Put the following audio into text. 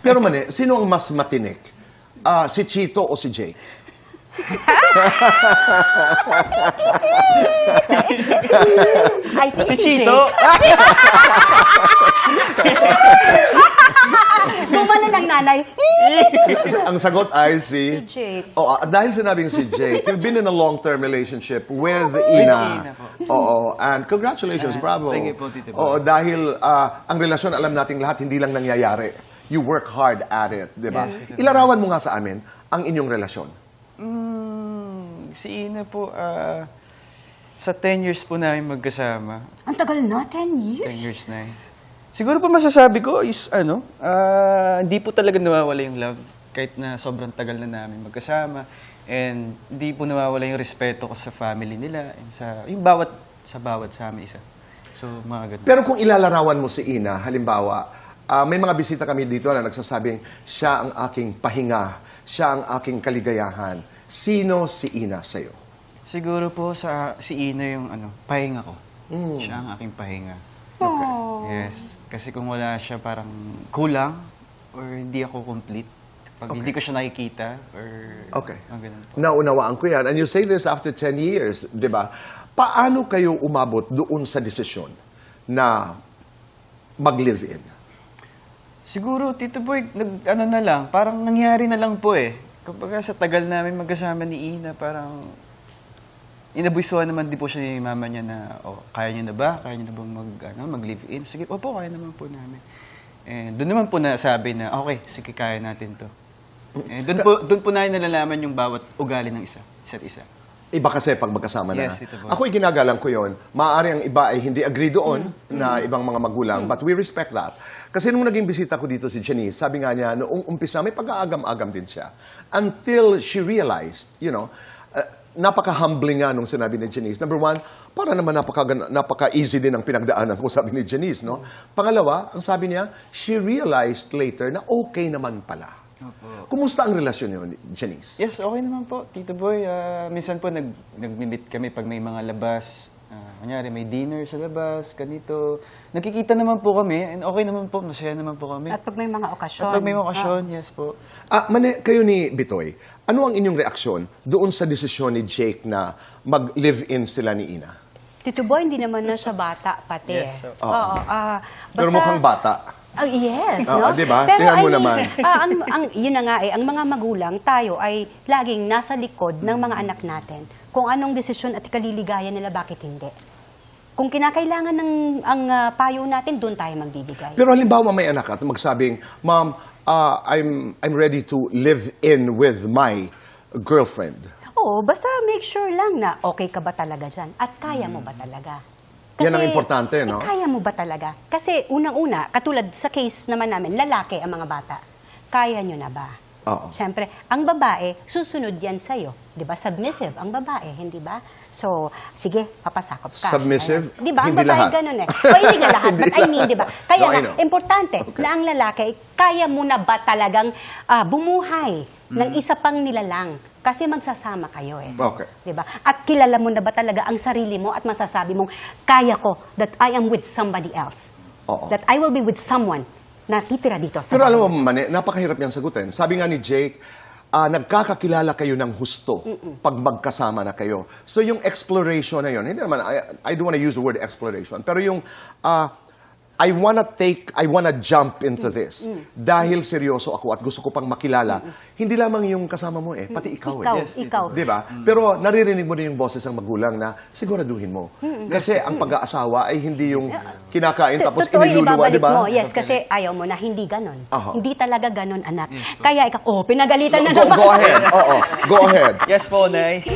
Pero mani, sino ang mas matinik? Si Chito o si Jake? I think Si si Chito. Jake. Gumano ng nanay. Ang sagot ay si... Si Jake. Oh, dahil sinabing si Jake, you've been in a long-term relationship with Ina. Ina po. Oo, and congratulations, bravo. Thank you po, Tito Boy. Oo, dahil ang relasyon, alam nating lahat, hindi lang nangyayari. You work hard at it, di ba? Yes, Tito Boy. Ilarawan mo nga sa amin ang inyong relasyon. Si Ina po, sa 10 years po namin magkasama. Ang tagal na, 10 years. 10 years na eh. Siguro po masasabi ko is, hindi po talaga nawawala yung love. Kahit na sobrang tagal na namin magkasama. And hindi po nawawala yung respeto ko sa family nila. And yung bawat sa amin isa. So, mga ganun. Pero kung ilalarawan mo si Ina, halimbawa, may mga bisita kami dito na nagsasabing, siya ang aking pahinga, siya ang aking kaligayahan. Sino si Ina sa'yo? Siguro po si Ina yung pahinga ko. Siya ang aking pahinga. Okay. Yes. Kasi kung wala siya, parang kulang or hindi ako complete. Pag hindi ko siya nakikita or Okay. ganun po. Naunawaan ko yan. And you say this after 10 years, di ba? Paano kayo umabot doon sa desisyon na mag-live-in? Siguro, Tito Boy, na lang, parang nangyari na lang po eh. Kapag sa tagal namin magkasama ni Ina, parang inabusuhan naman din po siya ni mama niya na, kaya niyo na ba? Kaya niyo na ba mag-live-in? Sige, opo, kaya naman po namin. And doon naman po nasabi na, okay, sige, kaya natin to. And doon po namin nalalaman yung bawat ugali ng isa't isa. Iba kasi pag magkasama na. Yes, Tito Boy. Ako'y ginagalang ko yon. Maaari ang iba ay hindi agree doon na ibang mga magulang, but we respect that. Kasi nung naging bisita ko dito si Janice, sabi nga niya, noong umpisa, may pag-aagam-agam din siya. Until she realized, napaka-humbling nga nung sinabi ni Janice. Number one, para naman napaka-easy din ang pinagdaanan ko, sabi ni Janice, no? Pangalawa, ang sabi niya, she realized later na okay naman pala. Opo. Kumusta ang relasyon niyo, Janice? Yes, okay naman po, Tito Boy. Minsan po nag-meet kami pag may mga labas. Kunyari, may dinner sa labas, ganito. Nakikita naman po kami, and okay naman po, masaya naman po kami. At pag may mga okasyon. At pag may okasyon, yes po. Mane, kayo ni Bitoy, ano ang inyong reaksyon doon sa desisyon ni Jake na mag-live-in sila ni Ina? Tito Boy, hindi naman na siya bata pati. Yes, so- Oo. Pero mukhang bata. Yes, Oo, no? di ba? Pero Tingnan mo I mean, naman. yun na nga ang mga magulang, tayo ay laging nasa likod ng mga anak natin. Kung anong desisyon at ikaliligaya nila, bakit hindi? Kung kinakailangan ng payo natin, doon tayo magbibigay. Pero halimbawa may anak at magsabing, Mom, I'm ready to live in with my girlfriend. Oo, basta make sure lang na okay ka ba talaga dyan at kaya mo ba talaga. Yan ang importante, no? Kaya mo ba talaga? Kasi unang-una, katulad sa case naman namin, lalaki ang mga bata. Kaya nyo na ba? Oo. Siyempre, ang babae, susunod yan sa'yo. Di ba? Submissive ang babae, hindi ba? So, sige, papasakop ka. Submissive? Di ba? Ang Hindi babae lahat. ganun eh. O, hindi nga lahat. But I mean, di ba? Kaya No, I nga, know. importante Okay. na ang lalaki, kaya mo na ba talagang bumuhay ng isa pang nilalang? Kasi magsasama kayo eh. Okay. Diba? At kilala mo na ba talaga ang sarili mo at masasabi mong, kaya ko that I am with somebody else. Oo. That I will be with someone na titira dito sa Pero alam mo, bahay. Mane, napakahirap niyang sagutin. Sabi nga ni Jake, nagkakakilala kayo ng husto pag magkasama na kayo. So yung exploration na yun, hindi naman, I don't want to use the word exploration, pero yung, I wanna jump into this. Dahil seryoso ako at gusto ko pang makilala, hindi lamang yung kasama mo pati ikaw Ikaw, Yes, ikaw. Di ba? Pero naririnig mo din yung boses ng magulang na siguraduhin mo. Kasi ang pag-aasawa ay hindi yung kinakain tapos Totoo yung iniluluwa, ibabalik di ba? mo. Yes, kasi ayaw mo na hindi ganon. Aha. Hindi talaga ganon, anak. Kaya ikaw, pinagalitan na Go naman. ahead. Oo, go ahead. Yes po, Nay.